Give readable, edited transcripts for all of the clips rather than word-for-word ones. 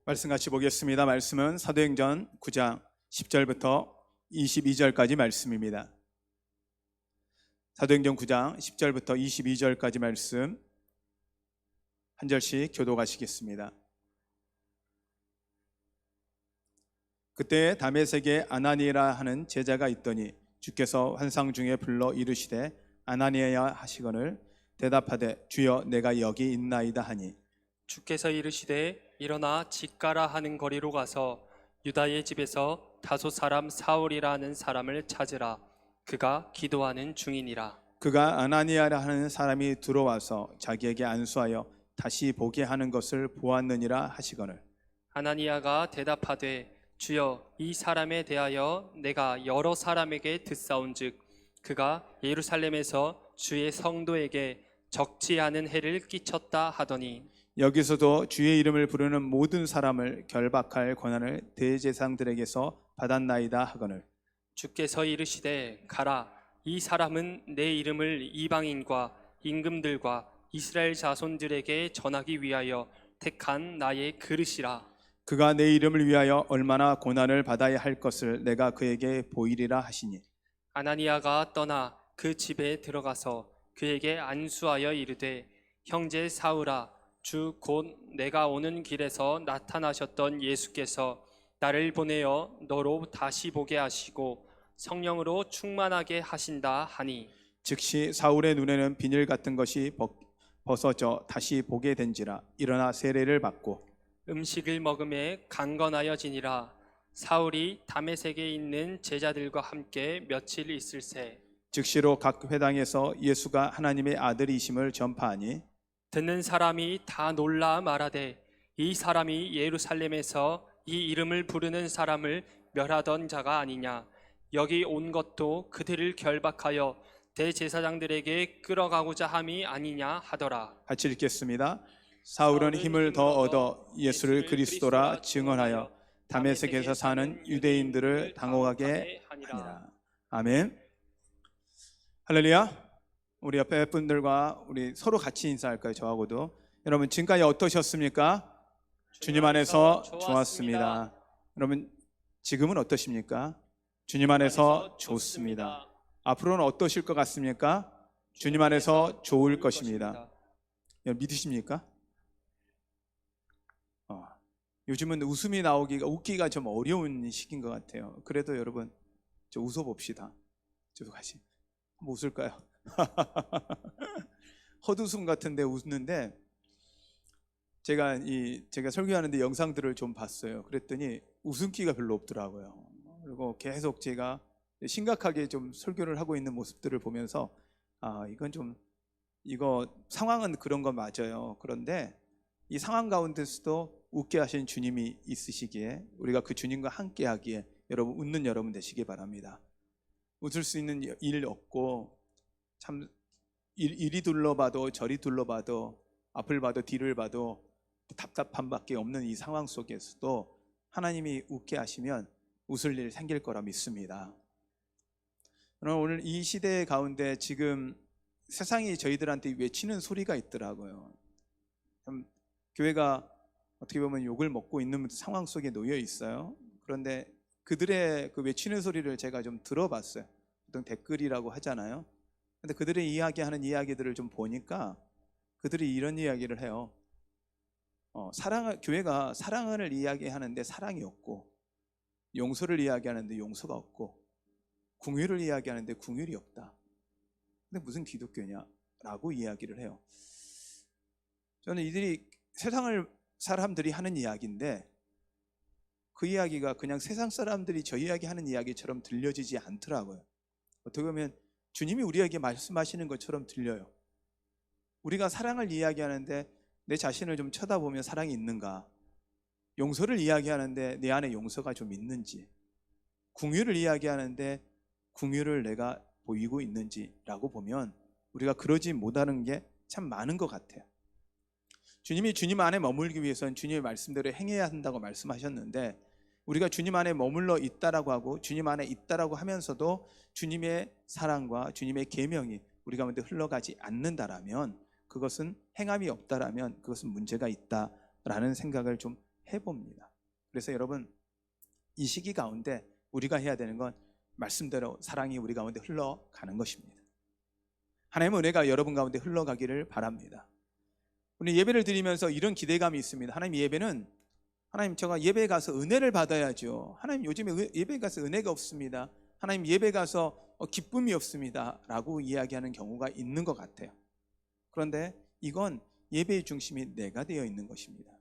말씀 같이 보겠습니다. 말씀은 사도행전 9장 10절부터 22절까지 말씀입니다. 사도행전 9장 10절부터 22절까지 말씀 한 절씩 교독하시겠습니다. 그때 다메섹에 아나니라 하는 제자가 있더니 주께서 환상 중에 불러 이르시되 아나니야 하시거늘 대답하되 주여 내가 여기 있나이다 하니 주께서 이르시되 일어나 직가라 하는 거리로 가서 유다의 집에서 다소 사람 사울이라 하는 사람을 찾으라. 그가 기도하는 중이니라. 그가 아나니아라 하는 사람이 들어와서 자기에게 안수하여 다시 보게 하는 것을 보았느니라 하시거늘 아나니아가 대답하되 주여 이 사람에 대하여 내가 여러 사람에게 듣사온즉 그가 예루살렘에서 주의 성도에게 적지 않은 해를 끼쳤다 하더니 여기서도 주의 이름을 부르는 모든 사람을 결박할 권한을 대제사장들에게서 받았나이다 하거늘 주께서 이르시되 가라. 이 사람은 내 이름을 이방인과 임금들과 이스라엘 자손들에게 전하기 위하여 택한 나의 그릇이라. 그가 내 이름을 위하여 얼마나 고난을 받아야 할 것을 내가 그에게 보이리라 하시니 아나니아가 떠나 그 집에 들어가서 그에게 안수하여 이르되 형제 사울아 주 곧 내가 오는 길에서 나타나셨던 예수께서 나를 보내어 너로 다시 보게 하시고 성령으로 충만하게 하신다 하니 즉시 사울의 눈에는 비늘 같은 것이 벗어져 다시 보게 된지라 일어나 세례를 받고 음식을 먹음에 강건하여지니라. 사울이 다메섹에 있는 제자들과 함께 며칠 있을새 즉시로 각 회당에서 예수가 하나님의 아들이심을 전파하니 듣는 사람이 다 놀라 말하되 이 사람이 예루살렘에서 이 이름을 부르는 사람을 멸하던 자가 아니냐. 여기 온 것도 그들을 결박하여 대제사장들에게 끌어가고자 함이 아니냐 하더라. 같이 읽겠습니다. 사울은 힘을 더 얻어 예수를 그리스도라 증언하여 다메섹에서 사는 유대인들을 당혹하게 하니라. 아멘. 할렐루야. 우리 옆에 분들과 우리 서로 같이 인사할까요? 저하고도. 여러분 지금까지 어떠셨습니까? 주님 안에서 좋았습니다. 여러분 지금은 어떠십니까? 주님 안에서 좋습니다. 앞으로는 어떠실 것 같습니까? 주님 안에서 좋을 것입니다. 여러분 믿으십니까? 요즘은 웃음이 나오기가 웃기가 좀 어려운 시기인 것 같아요. 그래도 여러분 저 웃어봅시다. 저도 같이 한번 웃을까요? 헛웃음 같은데 웃는데 제가 설교하는데 영상들을 좀 봤어요. 그랬더니 웃음기가 별로 없더라고요. 그리고 계속 제가 심각하게 좀 설교를 하고 있는 모습들을 보면서 이거 상황은 그런 건 맞아요. 그런데 이 상황 가운데서도 웃게 하신 주님이 있으시기에 우리가 그 주님과 함께 하기에 여러분 웃는 여러분 되시기 바랍니다. 웃을 수 있는 일 없고 참 이리 둘러봐도 저리 둘러봐도 앞을 봐도 뒤를 봐도 답답한 밖에 없는 이 상황 속에서도 하나님이 웃게 하시면 웃을 일 생길 거라 믿습니다. 오늘 이 시대 가운데 지금 세상이 저희들한테 외치는 소리가 있더라고요. 교회가 어떻게 보면 욕을 먹고 있는 상황 속에 놓여 있어요. 그런데 그들의 그 외치는 소리를 제가 좀 들어봤어요. 보통 댓글이라고 하잖아요. 근데 그들의 이야기하는 이야기들을 좀 보니까 그들이 이런 이야기를 해요. 교회가 사랑을 이야기하는데 사랑이 없고, 용서를 이야기하는데 용서가 없고, 긍휼을 이야기하는데 긍휼이 없다. 근데 무슨 기독교냐라고 이야기를 해요. 저는 이들이 세상을 사람들이 하는 이야기인데 그 이야기가 그냥 세상 사람들이 저 이야기하는 이야기처럼 들려지지 않더라고요. 어떻게 보면 주님이 우리에게 말씀하시는 것처럼 들려요. 우리가 사랑을 이야기하는데 내 자신을 좀 쳐다보면 사랑이 있는가? 용서를 이야기하는데 내 안에 용서가 좀 있는지, 긍휼을 이야기하는데 긍휼을 내가 보이고 있는지라고 보면 우리가 그러지 못하는 게 참 많은 것 같아요. 주님이 주님 안에 머물기 위해서는 주님의 말씀대로 행해야 한다고 말씀하셨는데 우리가 주님 안에 머물러 있다라고 하고 주님 안에 있다라고 하면서도 주님의 사랑과 주님의 계명이 우리 가운데 흘러가지 않는다라면 그것은 행함이 없다라면 그것은 문제가 있다라는 생각을 좀 해봅니다. 그래서 여러분, 이 시기 가운데 우리가 해야 되는 건 말씀대로 사랑이 우리 가운데 흘러가는 것입니다. 하나님의 은혜가 여러분 가운데 흘러가기를 바랍니다. 오늘 예배를 드리면서 이런 기대감이 있습니다. 하나님, 예배는 하나님, 제가 예배에 가서 은혜를 받아야죠. 하나님, 요즘에 예배에 가서 은혜가 없습니다. 하나님, 예배 가서 기쁨이 없습니다 라고 이야기하는 경우가 있는 것 같아요. 그런데 이건 예배의 중심이 내가 되어 있는 것입니다.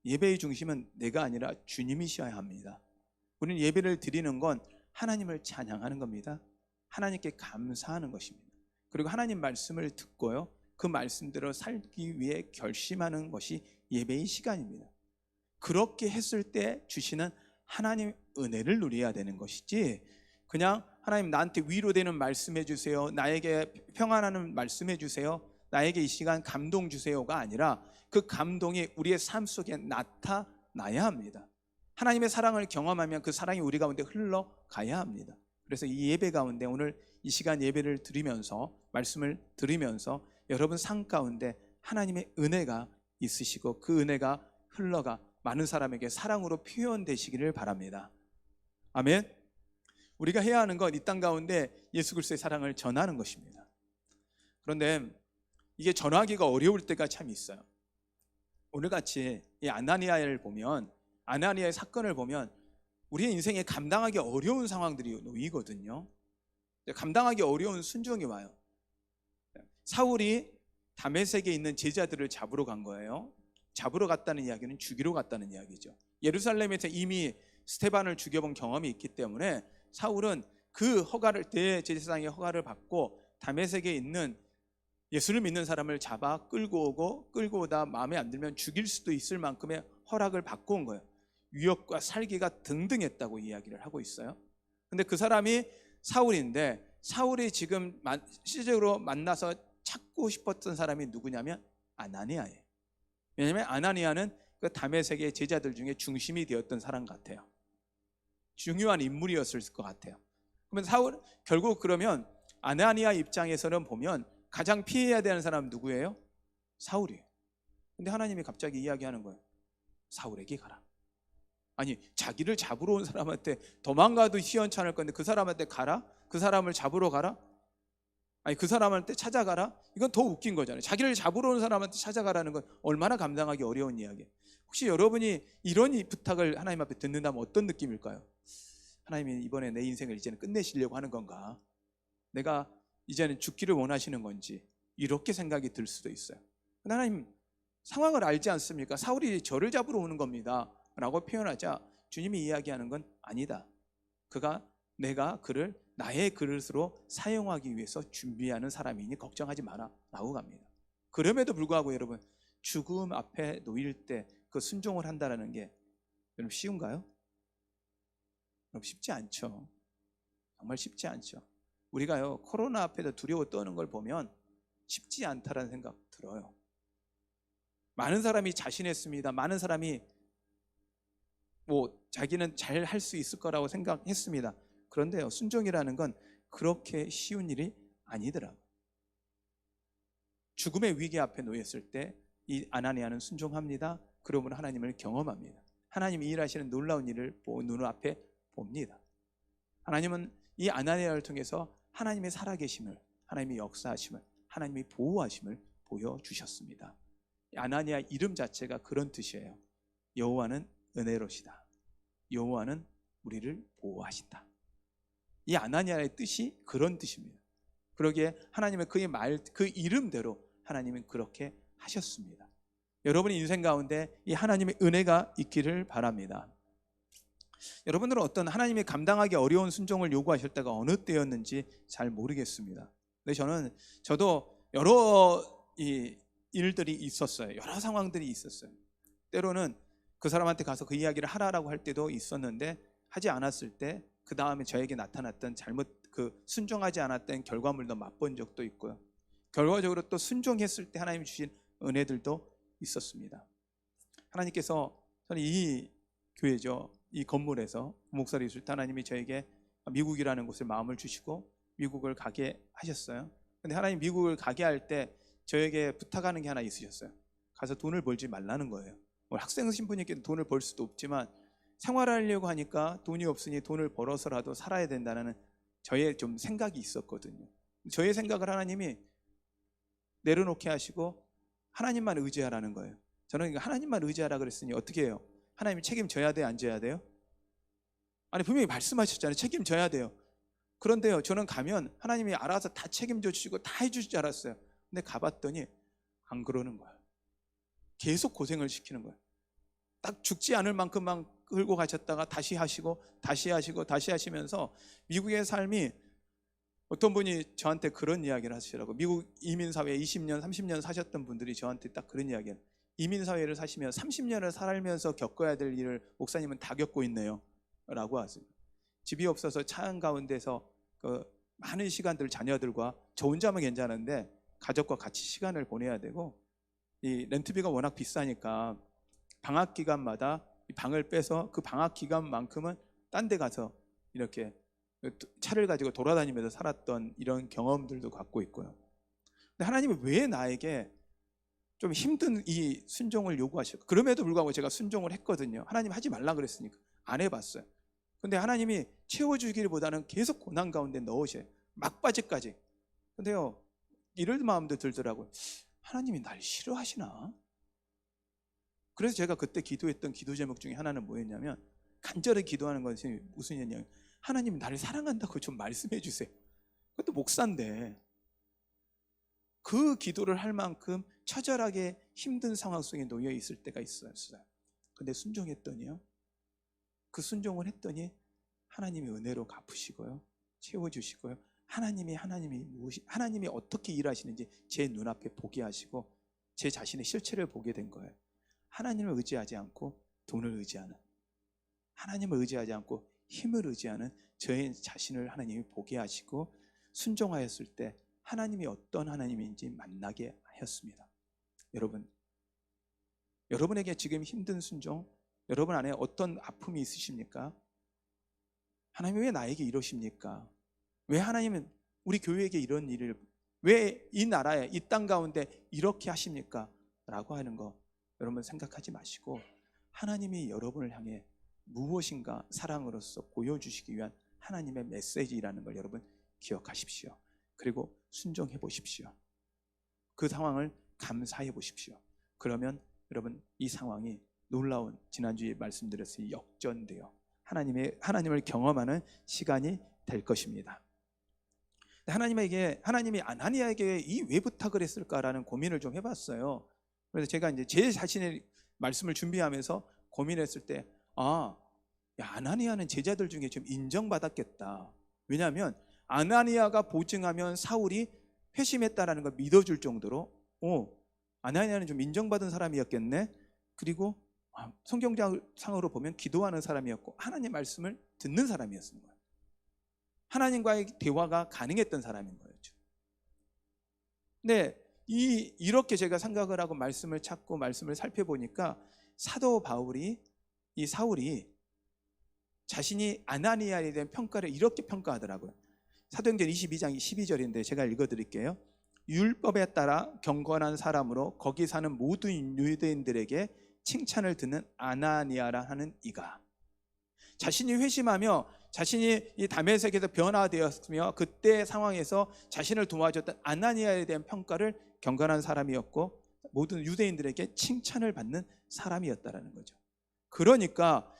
예배의 중심은 내가 아니라 주님이셔야 합니다. 우리는 예배를 드리는 건 하나님을 찬양하는 겁니다. 하나님께 감사하는 것입니다. 그리고 하나님 말씀을 듣고요, 그 말씀대로 살기 위해 결심하는 것이 예배의 시간입니다. 그렇게 했을 때 주시는 하나님 은혜를 누려야 되는 것이지, 그냥 하나님 나한테 위로되는 말씀해 주세요, 나에게 평안하는 말씀해 주세요, 나에게 이 시간 감동 주세요가 아니라 그 감동이 우리의 삶 속에 나타나야 합니다. 하나님의 사랑을 경험하면 그 사랑이 우리 가운데 흘러가야 합니다. 그래서 이 예배 가운데 오늘 이 시간 예배를 드리면서, 말씀을 들으면서 여러분 삶 가운데 하나님의 은혜가 있으시고 그 은혜가 흘러가 많은 사람에게 사랑으로 표현되시기를 바랍니다. 아멘. 우리가 해야 하는 건 이 땅 가운데 예수 그리스도의 사랑을 전하는 것입니다. 그런데 이게 전하기가 어려울 때가 참 있어요. 오늘같이 이 아나니아의 사건을 보면 우리의 인생에 감당하기 어려운 상황들이 놓이거든요. 감당하기 어려운 순종이 와요. 사울이 다메섹에 있는 제자들을 잡으러 간 거예요. 잡으러 갔다는 이야기는 죽이러 갔다는 이야기죠. 예루살렘에서 이미 스데반을 죽여본 경험이 있기 때문에 사울은 그 허가를, 대제사장의 허가를 받고 다메섹에 있는 예수를 믿는 사람을 잡아 끌고 오다 마음에 안 들면 죽일 수도 있을 만큼의 허락을 받고 온 거예요. 위협과 살기가 등등했다고 이야기를 하고 있어요. 근데 그 사람이 사울인데, 사울이 지금 실제로 만나서 찾고 싶었던 사람이 누구냐면 아나니아예요. 왜냐하면 아나니아는 그 다메섹의 제자들 중에 중심이 되었던 사람 같아요. 중요한 인물이었을 것 같아요. 그러면 결국 그러면 아나니아 입장에서는 보면 가장 피해야 되는 사람은 누구예요? 사울이에요. 근데 하나님이 갑자기 이야기하는 거예요. 사울에게 가라. 아니, 자기를 잡으러 온 사람한테 도망가도 시원찮을 건데 그 사람한테 가라? 그 사람을 잡으러 가라? 아니, 그 사람한테 찾아가라? 이건 더 웃긴 거잖아요. 자기를 잡으러 온 사람한테 찾아가라는 건 얼마나 감당하기 어려운 이야기예요. 혹시 여러분이 이런 부탁을 하나님 앞에 듣는다면 어떤 느낌일까요? 하나님이 이번에 내 인생을 이제는 끝내시려고 하는 건가? 내가 이제는 죽기를 원하시는 건지, 이렇게 생각이 들 수도 있어요. 하나님, 상황을 알지 않습니까? 사울이 저를 잡으러 오는 겁니다 라고 표현하자 주님이 이야기하는 건 아니다. 내가 그를 나의 그릇으로 사용하기 위해서 준비하는 사람이니 걱정하지 마라 라고 갑니다. 그럼에도 불구하고 여러분, 죽음 앞에 놓일 때 그 순종을 한다는 게 여러분 쉬운가요? 여러분 쉽지 않죠. 정말 쉽지 않죠. 우리가요, 코로나 앞에도 두려워 떠는 걸 보면 쉽지 않다라는 생각 들어요. 많은 사람이 자신했습니다. 많은 사람이 자기는 잘 할 수 있을 거라고 생각했습니다. 그런데요, 순종이라는 건 그렇게 쉬운 일이 아니더라고요. 죽음의 위기 앞에 놓였을 때 이 아나니아는 순종합니다. 그러므로 하나님을 경험합니다. 하나님이 일하시는 놀라운 일을 눈앞에 봅니다. 하나님은 이 아나니아를 통해서 하나님의 살아계심을, 하나님의 역사하심을, 하나님의 보호하심을 보여주셨습니다. 아나니아 이름 자체가 그런 뜻이에요. 여호와는 은혜로시다. 여호와는 우리를 보호하신다. 이 아나니아의 뜻이 그런 뜻입니다. 그러기에 하나님은 그 이름대로 하나님은 그렇게 하셨습니다. 여러분의 인생 가운데 이 하나님의 은혜가 있기를 바랍니다. 여러분들은 어떤 하나님이 감당하기 어려운 순종을 요구하실 때가 어느 때였는지 잘 모르겠습니다. 근데 저도 여러 일들이 있었어요. 여러 상황들이 있었어요. 때로는 그 사람한테 가서 그 이야기를 하라라고 할 때도 있었는데, 하지 않았을 때 그 다음에 저에게 나타났던 순종하지 않았던 결과물도 맛본 적도 있고요. 결과적으로 또 순종했을 때 하나님이 주신 은혜들도 있었습니다. 하나님께서, 저는 이 교회죠, 이 건물에서 목사로 있을 때 하나님이 저에게 미국이라는 곳에 마음을 주시고 미국을 가게 하셨어요. 근데 하나님 미국을 가게 할 때 저에게 부탁하는 게 하나 있으셨어요. 가서 돈을 벌지 말라는 거예요. 뭐 학생 신분이니까 돈을 벌 수도 없지만 생활하려고 하니까 돈이 없으니 돈을 벌어서라도 살아야 된다는 저의 좀 생각이 있었거든요. 저의 생각을 하나님이 내려놓게 하시고 하나님만 의지하라는 거예요. 저는 하나님만 의지하라 그랬으니 어떻게 해요? 하나님이 책임져야 돼요? 안 져야 돼요? 아니 분명히 말씀하셨잖아요. 책임져야 돼요. 그런데요, 저는 가면 하나님이 알아서 다 책임져 주시고 다 해주실 줄 알았어요. 근데 가봤더니 안 그러는 거예요. 계속 고생을 시키는 거예요. 딱 죽지 않을 만큼만 끌고 가셨다가 다시 하시고 다시 하시고 다시 하시면서 미국의 삶이, 어떤 분이 저한테 그런 이야기를 하시더라고요. 미국 이민사회에 20년 30년 사셨던 분들이 저한테 딱 그런 이야기를, 이민사회를 사시면 30년을 살면서 겪어야 될 일을 목사님은 다 겪고 있네요 라고 하세요. 집이 없어서 차 한가운데서 그 많은 시간들 자녀들과, 저 혼자면 괜찮은데 가족과 같이 시간을 보내야 되고, 이 렌트비가 워낙 비싸니까 방학 기간마다 이 방을 빼서 그 방학 기간만큼은 딴 데 가서 이렇게 차를 가지고 돌아다니면서 살았던 이런 경험들도 갖고 있고요. 근데 하나님은 왜 나에게 좀 힘든 이 순종을 요구하실까? 그럼에도 불구하고 제가 순종을 했거든요. 하나님 하지 말라 그랬으니까 안 해봤어요. 근데 하나님이 채워주기보다는 계속 고난 가운데 넣으셔요. 막바지까지. 근데요, 이런 마음도 들더라고요. 하나님이 날 싫어하시나? 그래서 제가 그때 기도했던 기도 제목 중에 하나는 뭐였냐면, 간절히 기도하는 것이 무슨 얘기냐면, 하나님이 나를 사랑한다고 좀 말씀해 주세요. 그것도 목사인데 그 기도를 할 만큼 처절하게 힘든 상황 속에 놓여 있을 때가 있었어요. 근데 순종했더니요, 그 순종을 했더니 하나님이 은혜로 갚으시고요, 채워주시고요, 하나님이 어떻게 일하시는지 제 눈앞에 보게 하시고 제 자신의 실체를 보게 된 거예요. 하나님을 의지하지 않고 돈을 의지하는, 하나님을 의지하지 않고 힘을 의지하는 저의 자신을 하나님이 보게 하시고, 순종하였을 때 하나님이 어떤 하나님인지 만나게 하였습니다. 여러분에게 지금 힘든 순종, 여러분 안에 어떤 아픔이 있으십니까? 하나님이 왜 나에게 이러십니까? 왜 하나님은 우리 교회에게 이런 일을, 왜 이 나라에, 이 땅 가운데 이렇게 하십니까? 라고 하는 거 여러분 생각하지 마시고, 하나님이 여러분을 향해 무엇인가 사랑으로서 보여주시기 위한 하나님의 메시지라는 걸 여러분 기억하십시오. 그리고 순종해 보십시오. 그 상황을 감사해 보십시오. 그러면 여러분 이 상황이 놀라운, 지난주에 말씀드렸듯이 역전되어 하나님을 경험하는 시간이 될 것입니다. 하나님이 아나니아에게 왜 부탁을 했을까라는 고민을 좀 해봤어요. 그래서 제가 이제 제 자신의 말씀을 준비하면서 고민했을 때, 아나니아는 제자들 중에 좀 인정받았겠다. 왜냐하면 아나니아가 보증하면 사울이 회심했다라는 걸 믿어줄 정도로, 아나니아는 좀 인정받은 사람이었겠네. 그리고 성경상으로 보면 기도하는 사람이었고 하나님 말씀을 듣는 사람이었던 거예요. 하나님과의 대화가 가능했던 사람인 거였죠. 근데 이렇게 제가 생각을 하고 말씀을 찾고 말씀을 살펴보니까 사도 바울이, 이 사울이 자신이 아나니아에 대한 평가를 이렇게 평가하더라고요. 사도행전 22장 12절인데 제가 읽어드릴게요. 율법에 따라 경건한 사람으로 거기 사는 모든 유대인들에게 칭찬을 듣는 아나니아라 하는 이가, 자신이 회심하며 자신이 이 다메섹에서 변화되었으며 그때 상황에서 자신을 도와줬던 아나니아에 대한 평가를 경건한 사람이었고 모든 유대인들에게 칭찬을 받는 사람이었다라는 거죠. 그러니까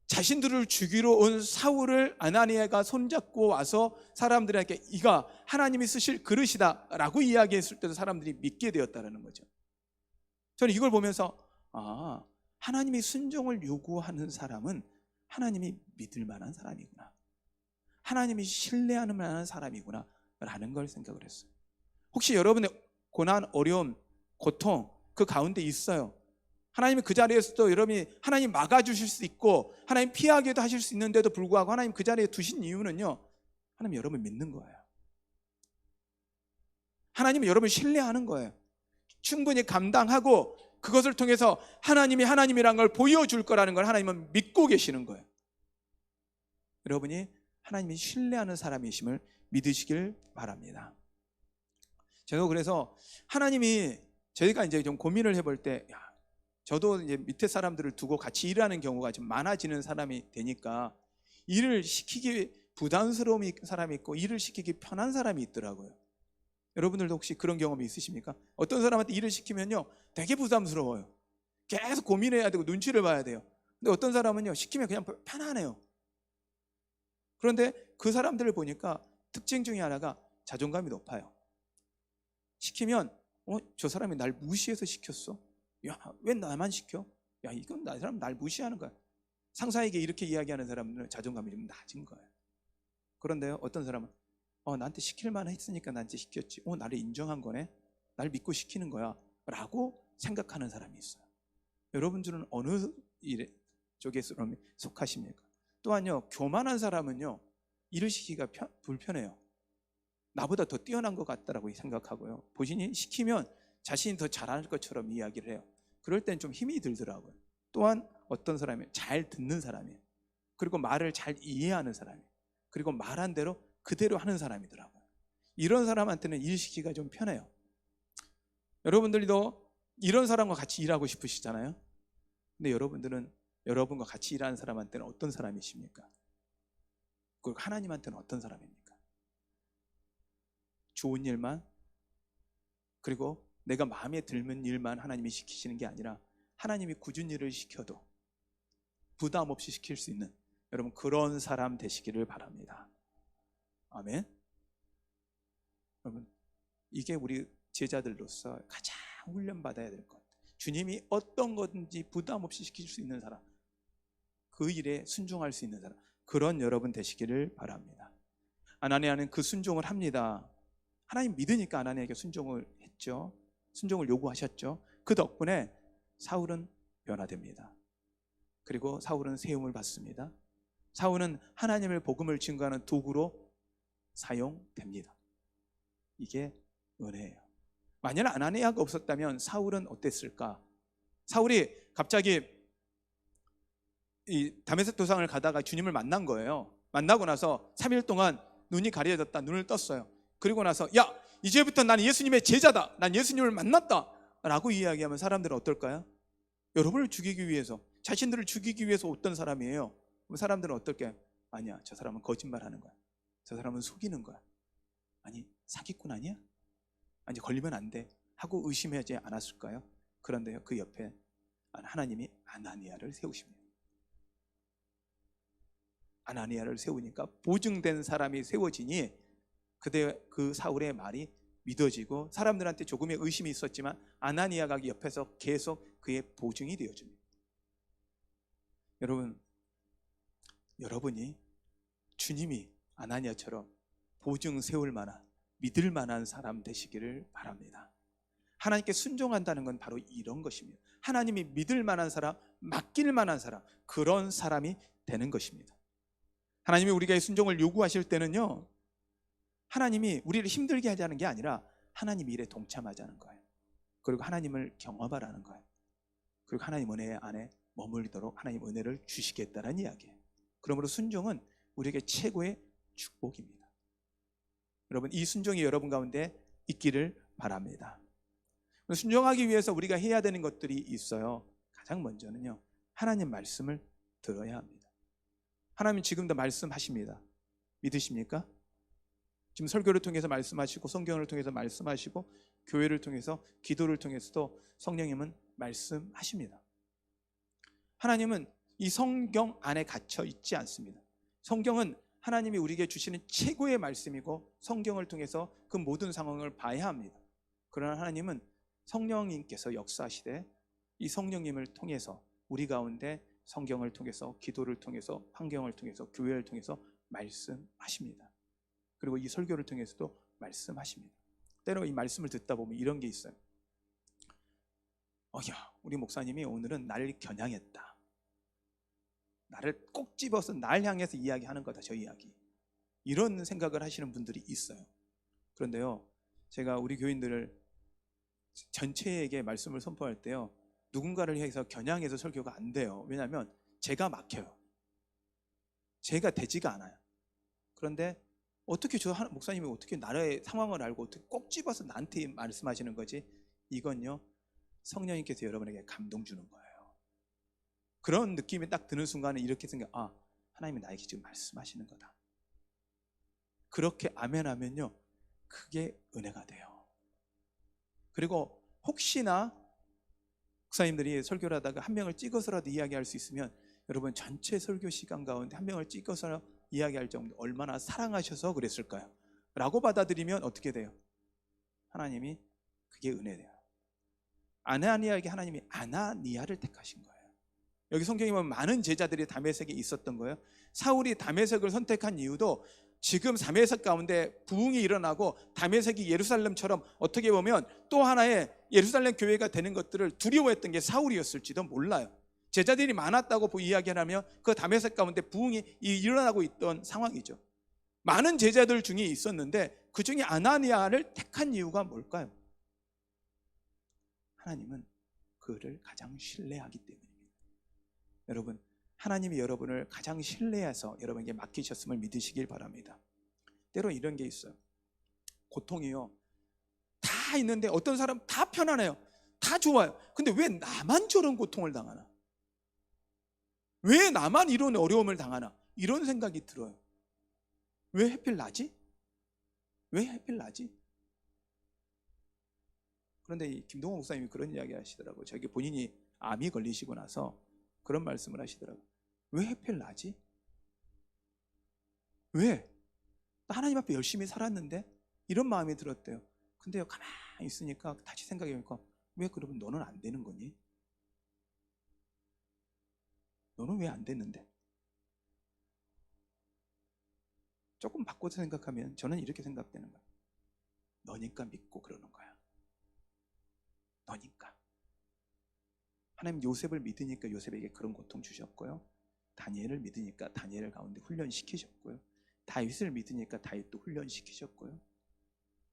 자신들을 죽이러 온 사울을 아나니아가 손잡고 와서 사람들에게 이가 하나님이 쓰실 그릇이다 라고 이야기했을 때도 사람들이 믿게 되었다는 거죠. 저는 이걸 보면서 하나님이 순종을 요구하는 사람은 하나님이 믿을 만한 사람이구나, 하나님이 신뢰하는 만한 사람이구나 라는 걸 생각을 했어요. 혹시 여러분의 고난, 어려움, 고통 그 가운데 있어요. 하나님이 그 자리에서도 여러분이 하나님 막아주실 수 있고 하나님 피하게도 하실 수 있는데도 불구하고 하나님 그 자리에 두신 이유는요, 하나님 여러분 믿는 거예요. 하나님은 여러분 신뢰하는 거예요. 충분히 감당하고 그것을 통해서 하나님이 하나님이란 걸 보여줄 거라는 걸 하나님은 믿고 계시는 거예요. 여러분이 하나님이 신뢰하는 사람이심을 믿으시길 바랍니다. 제가 그래서 하나님이, 저희가 이제 좀 고민을 해볼 때, 저도 이제 밑에 사람들을 두고 같이 일하는 경우가 좀 많아지는 사람이 되니까 일을 시키기 부담스러운 사람이 있고 일을 시키기 편한 사람이 있더라고요. 여러분들도 혹시 그런 경험이 있으십니까? 어떤 사람한테 일을 시키면요 되게 부담스러워요. 계속 고민해야 되고 눈치를 봐야 돼요. 근데 어떤 사람은요 시키면 그냥 편안해요. 그런데 그 사람들을 보니까 특징 중에 하나가 자존감이 높아요. 시키면 저 사람이 날 무시해서 시켰어? 야, 왜 나만 시켜? 야, 이건 나 사람 날 무시하는 거야. 상사에게 이렇게 이야기하는 사람들은 자존감이 좀 낮은 거예요. 그런데요 어떤 사람은 나한테 시킬 만 했으니까 나한테 시켰지. 나를 인정한 거네. 날 믿고 시키는 거야 라고 생각하는 사람이 있어요. 여러분들은 어느 쪽에 속하십니까? 또한요 교만한 사람은요 일을 시키기가 불편해요. 나보다 더 뛰어난 것 같다라고 생각하고요. 보시니 시키면 자신이 더 잘할 것처럼 이야기를 해요. 그럴 땐 좀 힘이 들더라고요. 또한 어떤 사람이 잘 듣는 사람이에요. 그리고 말을 잘 이해하는 사람이에요. 그리고 말한 대로 그대로 하는 사람이더라고요. 이런 사람한테는 일 시키기가 좀 편해요. 여러분들도 이런 사람과 같이 일하고 싶으시잖아요. 근데 여러분들은 여러분과 같이 일하는 사람한테는 어떤 사람이십니까? 그리고 하나님한테는 어떤 사람입니까? 좋은 일만, 그리고 내가 마음에 들는 일만 하나님이 시키시는 게 아니라 하나님이 굳은 일을 시켜도 부담 없이 시킬 수 있는 여러분 그런 사람 되시기를 바랍니다. 아멘. 여러분 이게 우리 제자들로서 가장 훈련받아야 될 것. 주님이 어떤 거든지 부담 없이 시킬 수 있는 사람, 그 일에 순종할 수 있는 사람, 그런 여러분 되시기를 바랍니다. 아나니아는 그 순종을 합니다. 하나님 믿으니까 아나니아에게 순종을 했죠. 순종을 요구하셨죠. 그 덕분에 사울은 변화됩니다. 그리고 사울은 세움을 받습니다. 사울은 하나님의 복음을 증거하는 도구로 사용됩니다. 이게 은혜예요. 만약 아나니아가 없었다면 사울은 어땠을까? 사울이 갑자기 이 다메섹 도상을 가다가 주님을 만난 거예요. 만나고 나서 3일 동안 눈이 가려졌다. 눈을 떴어요. 그리고 나서 야, 이제부터 나는 예수님의 제자다. 난 예수님을 만났다 라고 이야기하면 사람들은 어떨까요? 여러분을 죽이기 위해서, 자신들을 죽이기 위해서 어떤 사람이에요? 그럼 사람들은 어떨까요? 아니야, 저 사람은 거짓말하는 거야. 저 사람은 속이는 거야. 아니, 사기꾼 아니야? 아니, 걸리면 안 돼 하고 의심하지 않았을까요? 그런데요, 그 옆에 하나님이 아나니아를 세우십니다. 아나니아를 세우니까 보증된 사람이 세워지니 그때 그 사울의 말이 믿어지고 사람들한테 조금의 의심이 있었지만 아나니아가 옆에서 계속 그의 보증이 되어줍니다. 여러분이 주님이 아나니아처럼 보증 세울 만한, 믿을 만한 사람 되시기를 바랍니다. 하나님께 순종한다는 건 바로 이런 것입니다. 하나님이 믿을 만한 사람, 맡길 만한 사람, 그런 사람이 되는 것입니다. 하나님이 우리가 순종을 요구하실 때는요, 하나님이 우리를 힘들게 하자는 게 아니라 하나님 일에 동참하자는 거예요. 그리고 하나님을 경험하라는 거예요. 그리고 하나님 은혜 안에 머물도록 하나님 은혜를 주시겠다는 이야기예요. 그러므로 순종은 우리에게 최고의 축복입니다. 여러분, 이 순종이 여러분 가운데 있기를 바랍니다. 순종하기 위해서 우리가 해야 되는 것들이 있어요. 가장 먼저는요, 하나님 말씀을 들어야 합니다. 하나님 지금도 말씀하십니다. 믿으십니까? 지금 설교를 통해서 말씀하시고 성경을 통해서 말씀하시고 교회를 통해서 기도를 통해서도 성령님은 말씀하십니다. 하나님은 이 성경 안에 갇혀 있지 않습니다. 성경은 하나님이 우리에게 주시는 최고의 말씀이고 성경을 통해서 그 모든 상황을 봐야 합니다. 그러나 하나님은 성령님께서 역사하시되 이 성령님을 통해서 우리 가운데 성경을 통해서 기도를 통해서 환경을 통해서 교회를 통해서 말씀하십니다. 그리고 이 설교를 통해서도 말씀하십니다. 때로 이 말씀을 듣다 보면 이런 게 있어요. 야, 우리 목사님이 오늘은 나를 겨냥했다. 나를 꼭 집어서 날 향해서 이야기하는 거다, 저 이야기. 이런 생각을 하시는 분들이 있어요. 그런데요, 제가 우리 교인들을 전체에게 말씀을 선포할 때요, 누군가를 향해서 겨냥해서 설교가 안 돼요. 왜냐하면 제가 막혀요. 제가 되지가 않아요. 그런데 어떻게 저 목사님이 어떻게 나라의 상황을 알고 어떻게 꼭 집어서 나한테 말씀하시는 거지? 이건요, 성령님께서 여러분에게 감동 주는 거예요. 그런 느낌이 딱 드는 순간에 이렇게 생각, 아, 하나님이 나에게 지금 말씀하시는 거다. 그렇게 아멘하면요, 그게 은혜가 돼요. 그리고 혹시나 목사님들이 설교를 하다가 한 명을 찍어서라도 이야기할 수 있으면 여러분 전체 설교 시간 가운데 한 명을 찍어서 이야기할 정도 얼마나 사랑하셔서 그랬을까요? 라고 받아들이면 어떻게 돼요? 하나님이 그게 은혜돼요. 아나니아에게 하나님이 아나니아를 택하신 거예요. 여기 성경에 보면 많은 제자들이 다메섹에 있었던 거예요. 사울이 다메섹을 선택한 이유도 지금 다메섹 가운데 부흥이 일어나고 다메섹이 예루살렘처럼 어떻게 보면 또 하나의 예루살렘 교회가 되는 것들을 두려워했던 게 사울이었을지도 몰라요. 제자들이 많았다고 이야기하면 그 다메섹 가운데 부흥이 일어나고 있던 상황이죠. 많은 제자들 중에 있었는데 그 중에 아나니아를 택한 이유가 뭘까요? 하나님은 그를 가장 신뢰하기 때문입니다. 여러분, 하나님이 여러분을 가장 신뢰해서 여러분에게 맡기셨음을 믿으시길 바랍니다. 때로 이런 게 있어요. 고통이요, 다 있는데 어떤 사람 다 편안해요, 다 좋아요. 근데 왜 나만 저런 고통을 당하나? 왜 나만 이런 어려움을 당하나? 이런 생각이 들어요. 왜 하필 나지? 왜 하필 나지? 그런데 이 김동호 목사님이 그런 이야기 하시더라고요. 자기 본인이 암이 걸리시고 나서 그런 말씀을 하시더라고요. 왜 하필 나지? 왜? 하나님 앞에 열심히 살았는데? 이런 마음이 들었대요. 근데요, 가만히 있으니까 다시 생각해보니까 왜 그러면 너는 안 되는 거니? 너는 왜 안 됐는데? 조금 바꿔서 생각하면 저는 이렇게 생각되는 거예요. 너니까 믿고 그러는 거야. 너니까. 하나님 요셉을 믿으니까 요셉에게 그런 고통 주셨고요. 다니엘을 믿으니까 다니엘 가운데 훈련시키셨고요. 다윗을 믿으니까 다윗도 훈련시키셨고요.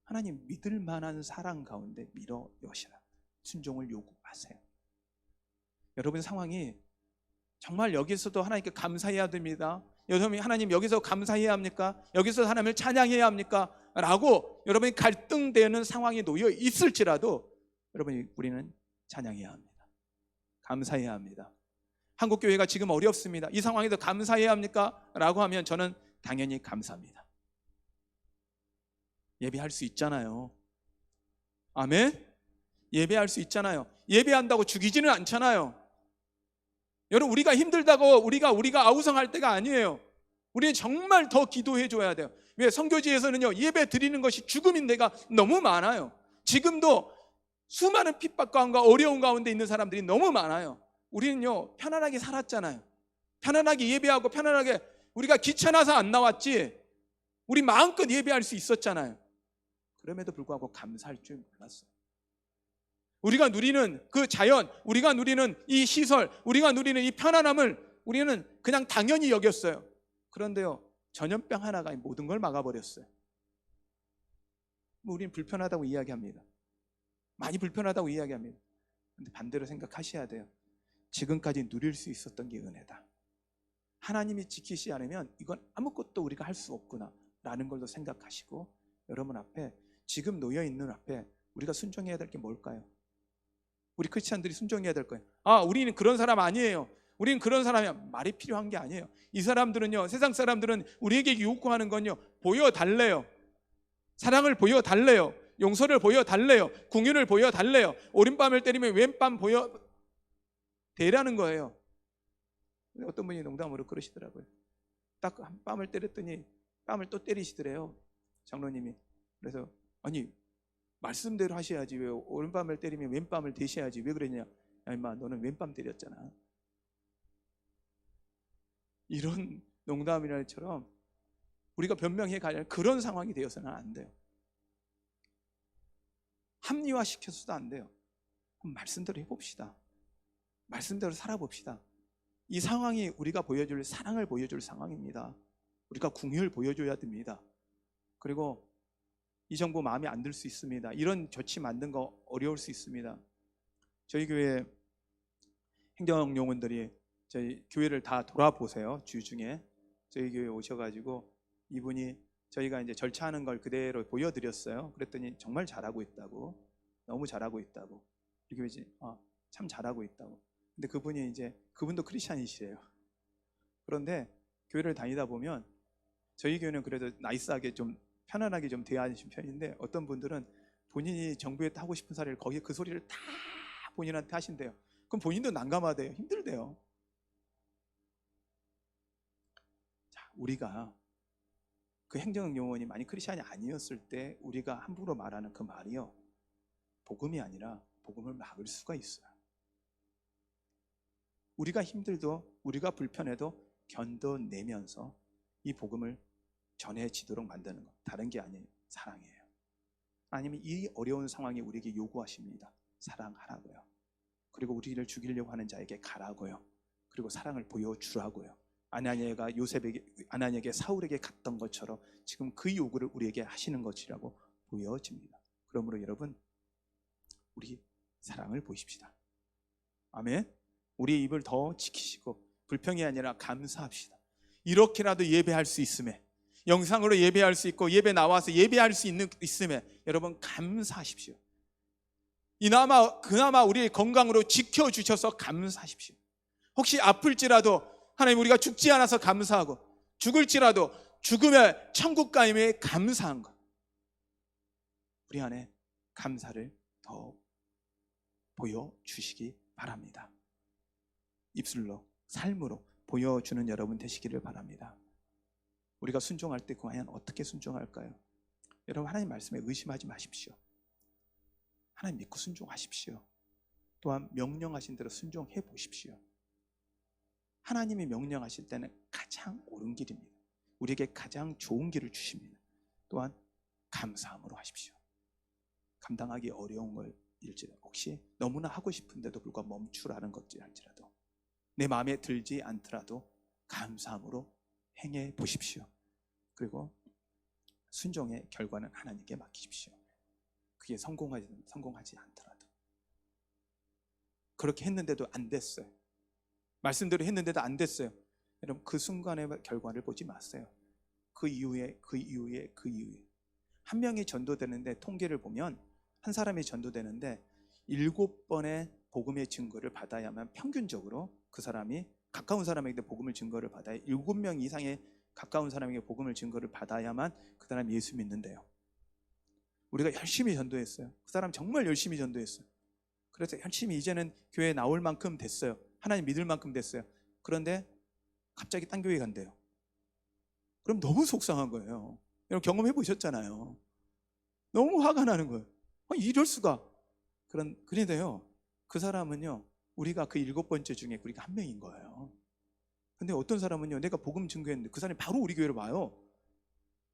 하나님 믿을 만한 사랑 가운데 밀어 여시라. 순종을 요구하세요. 여러분 상황이 정말 여기서도 하나님께 감사해야 됩니다. 여러분이 하나님 여기서 감사해야 합니까? 여기서 하나님을 찬양해야 합니까? 라고 여러분이 갈등되는 상황에 놓여 있을지라도 여러분이 우리는 찬양해야 합니다. 감사해야 합니다. 한국교회가 지금 어렵습니다. 이 상황에서 감사해야 합니까? 라고 하면 저는 당연히 감사합니다. 예배할 수 있잖아요. 아멘? 예배할 수 있잖아요. 예배한다고 죽이지는 않잖아요. 여러분 우리가 힘들다고 우리가 아우성할 때가 아니에요. 우리는 정말 더 기도해 줘야 돼요. 왜? 선교지에서는요, 예배 드리는 것이 죽음인 데가 너무 많아요. 지금도 수많은 핍박 가운데 어려운 가운데 있는 사람들이 너무 많아요. 우리는요 편안하게 살았잖아요. 편안하게 예배하고 편안하게 우리가 귀찮아서 안 나왔지 우리 마음껏 예배할 수 있었잖아요. 그럼에도 불구하고 감사할 줄 몰랐어요. 우리가 누리는 그 자연, 우리가 누리는 이 시설, 우리가 누리는 이 편안함을 우리는 그냥 당연히 여겼어요. 그런데요, 전염병 하나가 모든 걸 막아버렸어요. 우리는 불편하다고 이야기합니다. 많이 불편하다고 이야기합니다. 그런데 반대로 생각하셔야 돼요. 지금까지 누릴 수 있었던 게 은혜다. 하나님이 지키시지 않으면 이건 아무것도 우리가 할 수 없구나 라는 걸도 생각하시고 여러분 앞에 지금 놓여있는 앞에 우리가 순종해야 될 게 뭘까요? 우리 크리스찬들이 순종해야 될 거예요. 아, 우리는 그런 사람 아니에요. 우리는 그런 사람이야. 말이 필요한 게 아니에요. 이 사람들은요, 세상 사람들은 우리에게 요구하는 건요, 보여달래요. 사랑을 보여달래요. 용서를 보여달래요. 긍휼을 보여달래요. 오른밤을 때리면 왼밤 보여대라는 거예요. 어떤 분이 농담으로 그러시더라고요. 딱 한 뺨을 때렸더니 뺨을 또 때리시더래요, 장로님이. 그래서 아니 말씀대로 하셔야지 왜 오른밤을 때리면 왼밤을 대셔야지 왜 그러냐. 야 임마 너는 왼밤 때렸잖아. 이런 농담이랄처럼 우리가 변명해 가려는 그런 상황이 되어서는 안 돼요. 합리화시켜서도 안 돼요. 말씀대로 해봅시다. 말씀대로 살아봅시다. 이 상황이 우리가 보여줄 사랑을 보여줄 상황입니다. 우리가 긍휼을 보여줘야 됩니다. 그리고 이 정부 마음에 안 들 수 있습니다. 이런 조치 만든 거 어려울 수 있습니다. 저희 교회 행정용원들이 저희 교회를 다 돌아보세요. 주중에 저희 교회 오셔가지고 이분이 저희가 이제 절차하는 걸 그대로 보여드렸어요. 그랬더니 정말 잘하고 있다고, 너무 잘하고 있다고, 이렇게 참 잘하고 있다고. 근데 그분도 크리스찬이시래요. 그런데 교회를 다니다 보면 저희 교회는 그래도 나이스하게 좀 편안하게 좀 대하시는 편인데 어떤 분들은 본인이 정부에 하고 싶은 사례를 거기에 그 소리를 다 본인한테 하신대요. 그럼 본인도 난감하대요. 힘들대요. 자, 우리가 그 행정요원이 만약 크리스찬이 아니었을 때 우리가 함부로 말하는 그 말이요, 복음이 아니라 복음을 막을 수가 있어요. 우리가 힘들도 우리가 불편해도 견뎌내면서 이 복음을 전해지도록 만드는 것, 다른 게 아니에요. 사랑이에요. 하나님이 이 어려운 상황에 우리에게 요구하십니다. 사랑하라고요. 그리고 우리를 죽이려고 하는 자에게 가라고요. 그리고 사랑을 보여주라고요. 아나니에게 사울에게 갔던 것처럼 지금 그 요구를 우리에게 하시는 것이라고 보여집니다. 그러므로 여러분, 우리 사랑을 보십시다. 아멘. 우리의 입을 더 지키시고 불평이 아니라 감사합시다. 이렇게라도 예배할 수 있음에, 영상으로 예배할 수 있고 예배 나와서 예배할 수 있음에 여러분 감사하십시오. 그나마 우리의 건강으로 지켜주셔서 감사하십시오. 혹시 아플지라도 하나님 우리가 죽지 않아서 감사하고 죽을지라도 죽음의 천국 가임에 감사한 것, 우리 안에 감사를 더 보여주시기 바랍니다. 입술로, 삶으로 보여주는 여러분 되시기를 바랍니다. 우리가 순종할 때 과연 어떻게 순종할까요? 여러분, 하나님 말씀에 의심하지 마십시오. 하나님 믿고 순종하십시오. 또한 명령하신 대로 순종해 보십시오. 하나님이 명령하실 때는 가장 옳은 길입니다. 우리에게 가장 좋은 길을 주십니다. 또한 감사함으로 하십시오. 감당하기 어려운 걸일지라도, 혹시 너무나 하고 싶은데도 불구하고 멈추라는 것일지라도, 내 마음에 들지 않더라도 감사함으로 행해 보십시오. 그리고 순종의 결과는 하나님께 맡기십시오. 그게 성공하지 않더라도. 그렇게 했는데도 안 됐어요. 말씀대로 했는데도 안 됐어요. 여러분, 그 순간의 결과를 보지 마세요. 그 이후에 한 명이 전도되는데, 통계를 보면 한 사람이 전도되는데 7번의 복음의 증거를 받아야만, 평균적으로 그 사람이 가까운 사람에게 복음을 증거를 받아야, 7명 이상의 가까운 사람에게 복음을 증거를 받아야만 그 사람이 예수 믿는데요. 우리가 열심히 전도했어요. 그 사람 정말 열심히 전도했어요. 그래서 열심히 이제는 교회에 나올 만큼 됐어요. 하나님 믿을 만큼 됐어요. 그런데 갑자기 딴 교회 간대요. 그럼 너무 속상한 거예요. 여러분 경험해 보셨잖아요. 너무 화가 나는 거예요. 이럴 수가. 그런데요, 그 사람은요, 우리가 그 7번째 중에 우리가 한 명인 거예요. 근데 어떤 사람은요, 내가 복음 증거했는데 그 사람이 바로 우리 교회로 와요.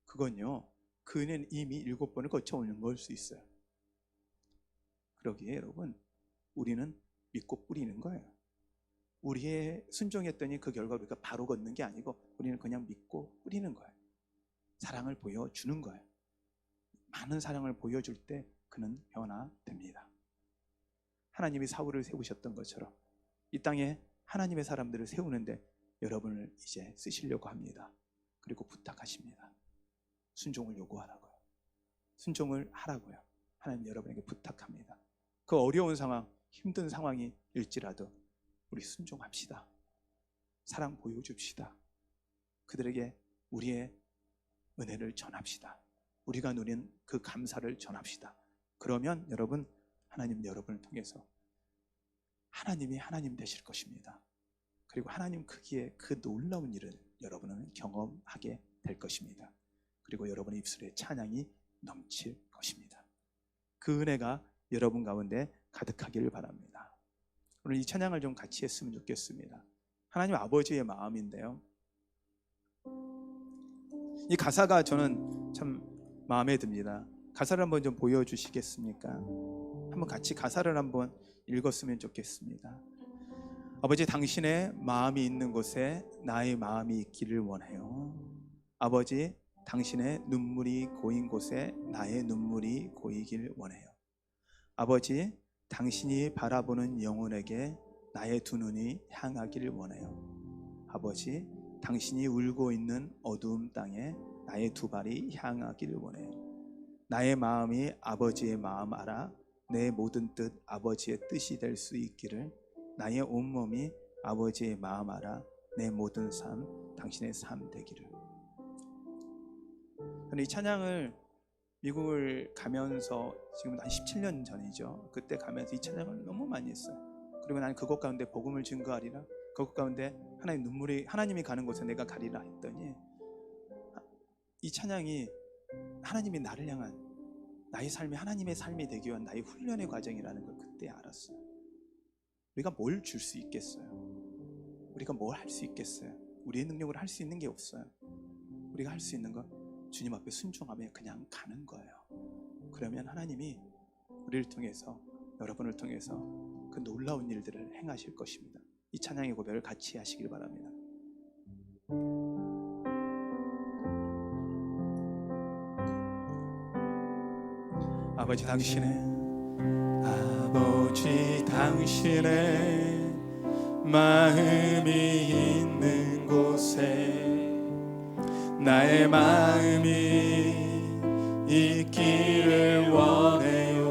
그건요, 그는 이미 7번을 거쳐오는 걸 수 있어요. 그러기에 여러분, 우리는 믿고 뿌리는 거예요. 우리의 순종했더니 그 결과를 우리가 바로 걷는 게 아니고, 우리는 그냥 믿고 뿌리는 거예요. 사랑을 보여주는 거예요. 많은 사랑을 보여줄 때 그는 변화됩니다. 하나님이 사울을 세우셨던 것처럼 이 땅에 하나님의 사람들을 세우는데 여러분을 이제 쓰시려고 합니다. 그리고 부탁하십니다. 순종을 요구하라고요. 순종을 하라고요. 하나님 여러분에게 부탁합니다. 그 어려운 상황, 힘든 상황이 일지라도 우리 순종합시다. 사랑 보여줍시다. 그들에게 우리의 은혜를 전합시다. 우리가 누린 그 감사를 전합시다. 그러면 여러분, 하나님 여러분을 통해서 하나님이 하나님 되실 것입니다. 그리고 하나님 크기의 그 놀라운 일을 여러분은 경험하게 될 것입니다. 그리고 여러분의 입술에 찬양이 넘칠 것입니다. 그 은혜가 여러분 가운데 가득하기를 바랍니다. 오늘 이 찬양을 좀 같이 했으면 좋겠습니다. 하나님 아버지의 마음인데요, 이 가사가 저는 참 마음에 듭니다. 가사를 한번 좀 보여주시겠습니까? 한번 같이 가사를 한번 읽었으면 좋겠습니다. 아버지, 당신의 마음이 있는 곳에 나의 마음이 있기를 원해요. 아버지, 당신의 눈물이 고인 곳에 나의 눈물이 고이길 원해요. 아버지, 당신이 바라보는 영혼에게 나의 두 눈이 향하기를 원해요. 아버지, 당신이 울고 있는 어두움 땅에 나의 두 발이 향하기를 원해요. 나의 마음이 아버지의 마음 알아 내 모든 뜻 아버지의 뜻이 될 수 있기를 나의 온몸이 아버지의 마음 알아 내 모든 삶 당신의 삶 되기를. 저는 이 찬양을 미국을 가면서 지금 한 17년 전이죠. 그때 가면서 이 찬양을 너무 많이 했어요. 그리고 나는 그곳 가운데 복음을 증거하리라, 그곳 가운데 하나님이 가는 곳에 내가 가리라 했더니 이 찬양이 하나님이 나를 향한 나의 삶이 하나님의 삶이 되기 위한 나의 훈련의 과정이라는 걸 그때 알았어요. 우리가 뭘 줄 수 있겠어요? 우리가 뭘 할 수 있겠어요? 우리의 능력으로 할 수 있는 게 없어요. 우리가 할 수 있는 건 주님 앞에 순종하며 그냥 가는 거예요. 그러면 하나님이 우리를 통해서, 여러분을 통해서 그 놀라운 일들을 행하실 것입니다. 이 찬양의 고백을 같이 하시길 바랍니다. 아버지 당신의 마음이 있는 곳에 나의 마음이 있기를 원해요.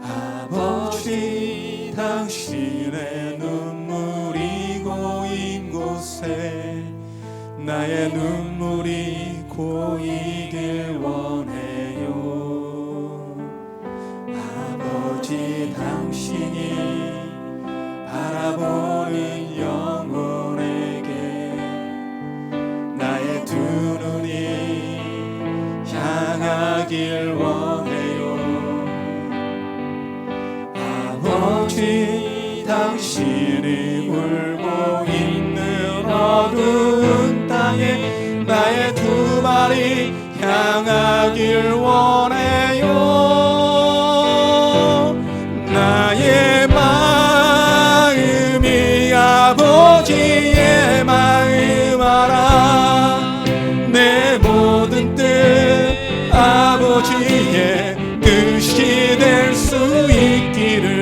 아버지 당신의 눈물이 고인 곳에 나의 눈물이 고이길 원해요. 아버지 당신이 바라보는 영혼에게 나의 두 눈이 향하길 원해요. 아버지 당신이 울고 있는 어두운 땅에 나의 두 발이 향하길 원해요. 나의 마음이 아버지의 마음 알아 내 모든 뜻 아버지의 뜻이 될 수 있기를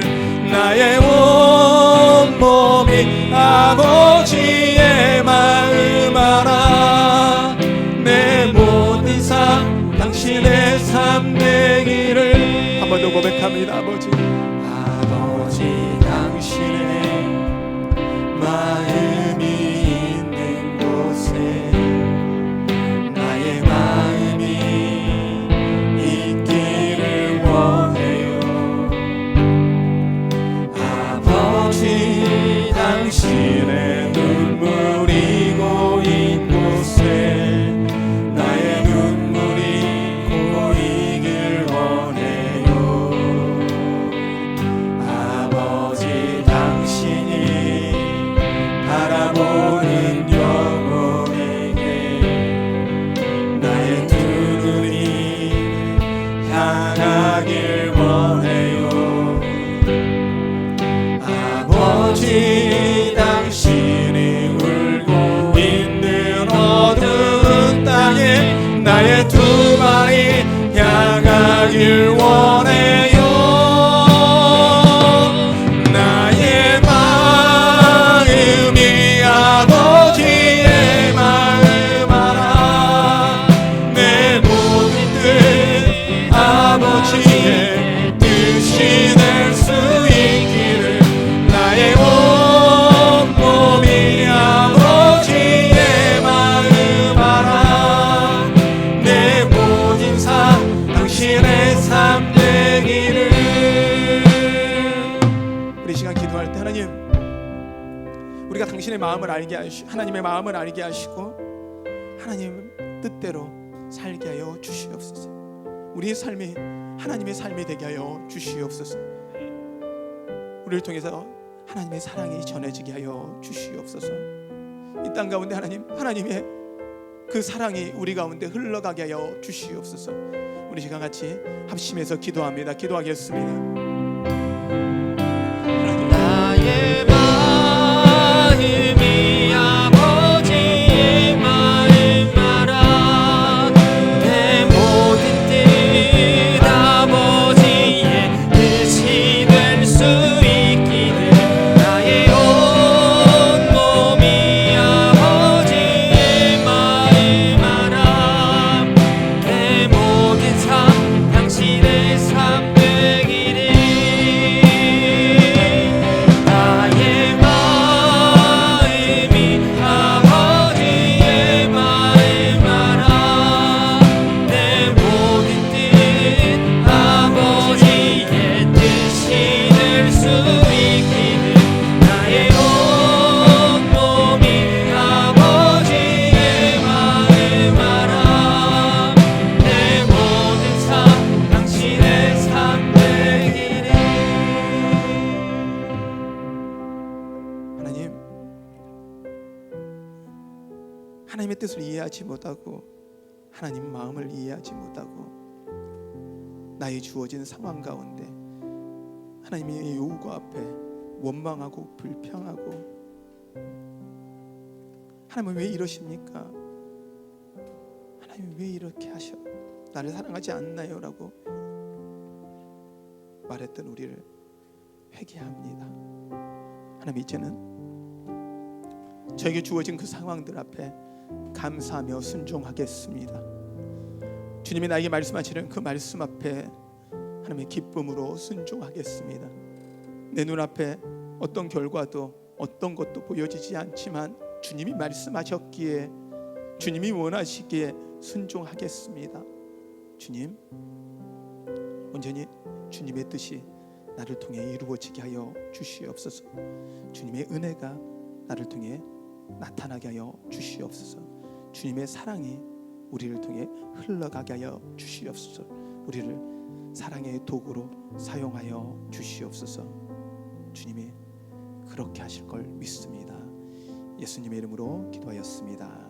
나의 온몸이 아버지의 마음 알아 내 모든 삶 당신의 삶 되기를. 한 번 더 고백합니다. 아버지 당신의 마음이 있는 곳에 나의 마음이 있기를 원해요. 아버지 당신의 눈물이 고인 곳에 나의 눈물이 고이길 원해요. 아버지 당신이 바라보는 영혼에게 나의 두 눈이 향하길 원해요. 아버지 당신이 울고 있는 어두운 땅에 나의 두 발이 향하길 원해요. 나의 마음이 아버지의 마음 알아 내 모든 뜻 아버지의 뜻이 될 수 있기를 나의 온몸이 아버지의 마음 알아 내 모든 삶 당신의 삶 되기를. 우리 시간 기도할 때 하나님, 우리가 당신의 마음을 알게 하시고 하나님의 마음을 알게 하시고 하나님 뜻대로 살게 하여 주시옵소서. 우리의 삶이 하나님의 삶이 되게 하여 주시옵소서. 우리를 통해서 하나님의 사랑이 전해지게 하여 주시옵소서. 이 땅 가운데 하나님의 그 사랑이 우리 가운데 흘러가게 하여 주시옵소서. 우리 시간 같이 합심해서 기도합니다. 기도하겠습니다. 나의 마음이 아버지의 마음 알아 내 모든 뜻 아버지의 뜻이 될 수 있기를 나의 온몸이 아버지의 마음 알아 내 모든 삶 당신의 삶 되기를. 것을 이해하지 못하고 하나님 마음을 이해하지 못하고 나의 주어진 상황 가운데 하나님의 요구 앞에 원망하고 불평하고 하나님은 왜 이러십니까? 하나님 왜 이렇게 하셔? 나를 사랑하지 않나요? 라고 말했던 우리를 회개합니다. 하나님 이제는 저에게 주어진 그 상황들 앞에 감사하며 순종하겠습니다. 주님이 나에게 말씀하시는 그 말씀 앞에 하나님의 기쁨으로 순종하겠습니다. 내 눈앞에 어떤 결과도 어떤 것도 보여지지 않지만 주님이 말씀하셨기에 주님이 원하시기에 순종하겠습니다. 주님, 온전히 주님의 뜻이 나를 통해 이루어지게 하여 주시옵소서. 주님의 은혜가 나를 통해 나타나게 하여 주시옵소서. 주님의 사랑이 우리를 통해 흘러가게 하여 주시옵소서. 우리를 사랑의 도구로 사용하여 주시옵소서. 주님이 그렇게 하실 걸 믿습니다. 예수님의 이름으로 기도하였습니다.